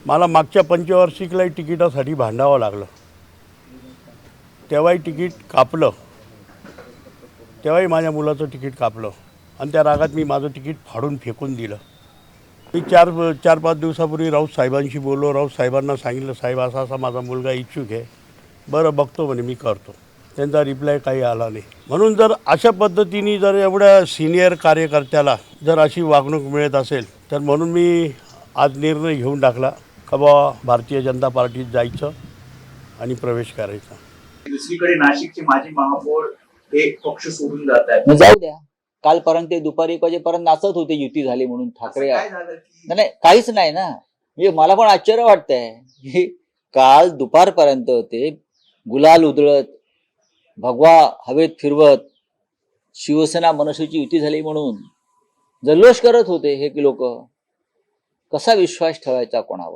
मला मागच्या पंचवार्षिकलाही तिकिटासाठी भांडावं लागलं. तेव्हाही तिकीट कापलं, तेव्हाही माझ्या मुलाचं तिकीट कापलं आणि त्या रागात मी माझं तिकीट फाडून फेकून दिलं. मी चार पाच दिवसापूर्वी राऊत साहेबांशी बोललो. राऊत साहेबांना सांगितलं, साहेब असा असा माझा मुलगा इच्छुक आहे. बरं बघतो म्हणे, मी करतो. त्यांचा रिप्लाय काही आला नाही. म्हणून जर अशा पद्धतीने जर एवढ्या सिनियर कार्यकर्त्याला जर अशी वागणूक मिळत असेल तर म्हणून मी आज निर्णय घेऊन टाकला का बाबा भारतीय जनता पार्टीत जायचं आणि प्रवेश करायचा. दुसरीकडे नाशिकचे माजी महापौर हे पक्ष सोडून जात आहेत. जाऊ द्या, कालपर्यंत ते दुपारी 1 वाजेपर्यंत नाचत होते युती झाली म्हणून ठाकरे. काय झालं की नाही काहीच नाही ना. म्हणजे मला पण आश्चर्य वाटतंय की काल दुपारपर्यंत ते गुलाल उधळत, भगवा हवेत फिरवत, शिवसेना मनसेची युती झाली म्हणून जल्लोष करत होते हे लोक. कसा विश्वास ठेवायचा कोणावर?